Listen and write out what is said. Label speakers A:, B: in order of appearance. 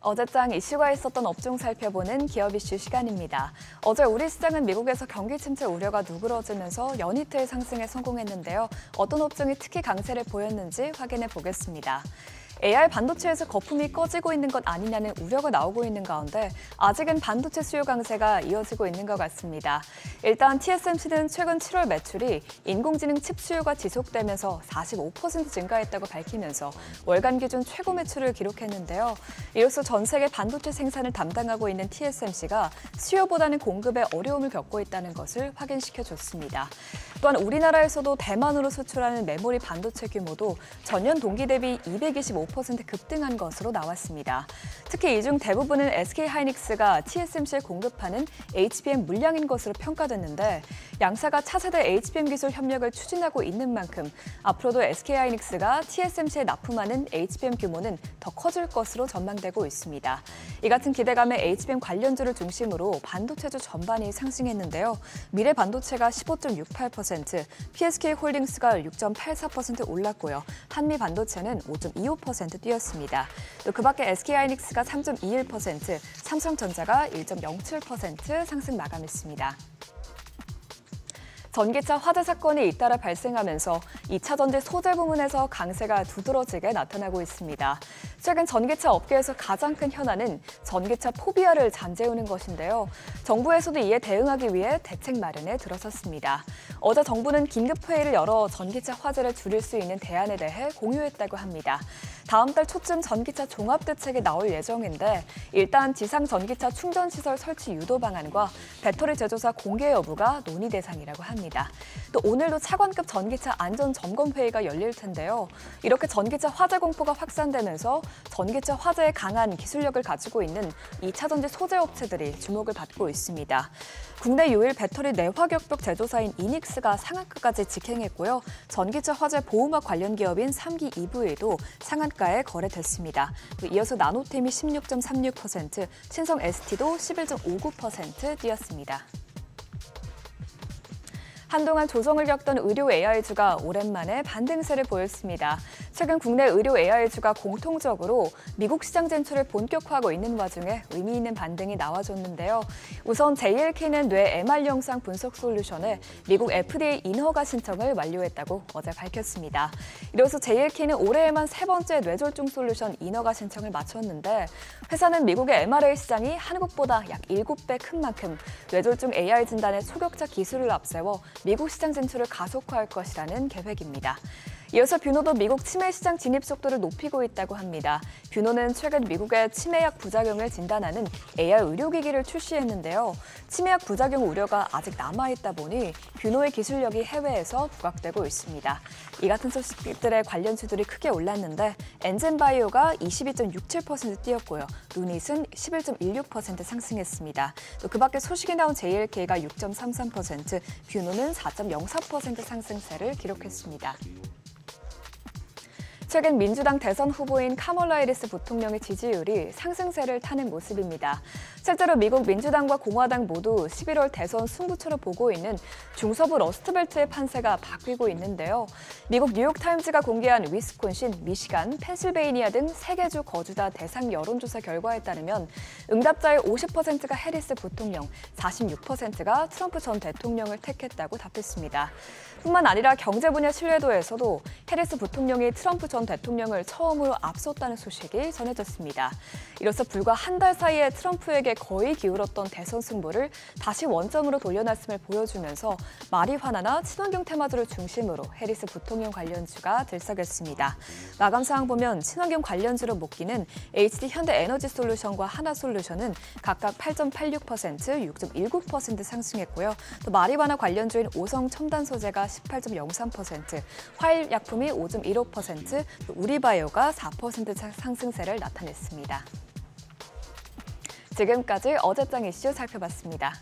A: 어제장 이슈가 있었던 업종 살펴보는 기업 이슈 시간입니다. 어제 우리 시장은 미국에서 경기 침체 우려가 누그러지면서 연이틀 상승에 성공했는데요. 어떤 업종이 특히 강세를 보였는지 확인해 보겠습니다. AI 반도체에서 거품이 꺼지고 있는 것 아니냐는 우려가 나오고 있는 가운데 아직은 반도체 수요 강세가 이어지고 있는 것 같습니다. 일단 TSMC는 최근 7월 매출이 인공지능 칩 수요가 지속되면서 45% 증가했다고 밝히면서 월간 기준 최고 매출을 기록했는데요. 이로써 전 세계 반도체 생산을 담당하고 있는 TSMC가 수요보다는 공급에 어려움을 겪고 있다는 것을 확인시켜줬습니다. 또한 우리나라에서도 대만으로 수출하는 메모리 반도체 규모도 전년 동기 대비 225% 급등한 것으로 나왔습니다. 특히 이 중 대부분은 SK하이닉스가 TSMC에 공급하는 HBM 물량인 것으로 평가됐는데 양사가 차세대 HBM 기술 협력을 추진하고 있는 만큼 앞으로도 SK하이닉스가 TSMC에 납품하는 HBM 규모는 더 커질 것으로 전망되고 있습니다. 이 같은 기대감에 HBM 관련주를 중심으로 반도체주 전반이 상승했는데요. 미래반도체가 15.68%, PSK홀딩스가 6.84% 올랐고요. 한미반도체는 5.25% 뛰었습니다. 또 그 밖에 SK하이닉스가 3.21%, 삼성전자가 1.07% 상승 마감했습니다. 전기차 화재 사건이 잇따라 발생하면서 2차 전지 소재 부문에서 강세가 두드러지게 나타나고 있습니다. 최근 전기차 업계에서 가장 큰 현안은 전기차 포비아를 잠재우는 것인데요. 정부에서도 이에 대응하기 위해 대책 마련에 들어섰습니다. 어제 정부는 긴급회의를 열어 전기차 화재를 줄일 수 있는 대안에 대해 공유했다고 합니다. 다음 달 초쯤 전기차 종합대책이 나올 예정인데 일단 지상 전기차 충전시설 설치 유도 방안과 배터리 제조사 공개 여부가 논의 대상이라고 합니다. 또 오늘도 차관급 전기차 안전점검회의가 열릴 텐데요. 이렇게 전기차 화재 공포가 확산되면서 전기차 화재에 강한 기술력을 가지고 있는 2차 전지 소재 업체들이 주목을 받고 있습니다. 국내 유일 배터리 내화격벽 제조사인 이닉스가 상한가까지 직행했고요. 전기차 화재 보호막 관련 기업인 3기 EV도 상한가에 거래됐습니다. 이어서 나노템이 16.36%, 신성 ST도 11.59% 뛰었습니다. 한동안 조정을 겪던 의료 AI주가 오랜만에 반등세를 보였습니다. 최근 국내 의료 AI주가 공통적으로 미국 시장 진출을 본격화하고 있는 와중에 의미 있는 반등이 나와줬는데요. 우선 JLK는 뇌 MR 영상 분석 솔루션에 미국 FDA 인허가 신청을 완료했다고 어제 밝혔습니다. 이로써 JLK는 올해에만 세 번째 뇌졸중 솔루션 인허가 신청을 마쳤는데 회사는 미국의 MRA 시장이 한국보다 약 7배 큰 만큼 뇌졸중 AI 진단의 초격차 기술을 앞세워 미국 시장 진출을 가속화할 것이라는 계획입니다. 이어서 뷰노도 미국 치매 시장 진입 속도를 높이고 있다고 합니다. 뷰노는 최근 미국의 치매약 부작용을 진단하는 AR 의료기기를 출시했는데요. 치매약 부작용 우려가 아직 남아있다 보니 뷰노의 기술력이 해외에서 부각되고 있습니다. 이 같은 소식들의 관련주들이 크게 올랐는데 엔젠바이오가 22.67% 뛰었고요. 루닛은 11.16% 상승했습니다. 또 그 밖에 소식이 나온 JLK가 6.33%, 뷰노는 4.04% 상승세를 기록했습니다. 최근 민주당 대선 후보인 카멀라 해리스 부통령의 지지율이 상승세를 타는 모습입니다. 실제로 미국 민주당과 공화당 모두 11월 대선 승부처로 보고 있는 중서부 러스트벨트의 판세가 바뀌고 있는데요. 미국 뉴욕타임즈가 공개한 위스콘신, 미시간, 펜실베이니아 등 3개 주 거주자 대상 여론조사 결과에 따르면 응답자의 50%가 해리스 부통령, 46%가 트럼프 전 대통령을 택했다고 답했습니다. 뿐만 아니라 경제 분야 신뢰도에서도 해리스 부통령이 트럼프 전 대통령을 처음으로 앞섰다는 소식이 전해졌습니다. 이로써 불과 한 달 사이에 트럼프에게 거의 기울었던 대선 승부를 다시 원점으로 돌려놨음을 보여주면서 마리화나나 친환경 테마주를 중심으로 해리스 부통령 관련주가 들썩였습니다. 마감 상황 보면 친환경 관련주로 묶이는 HD 현대에너지솔루션과 하나솔루션은 각각 8.86%, 6.19% 상승했고요. 또 마리화나 관련주인 오성첨단소재가 18.03%, 화일약품이 5.15%, 우리바이오가 4% 상승세를 나타냈습니다. 지금까지 어제장 이슈 살펴봤습니다.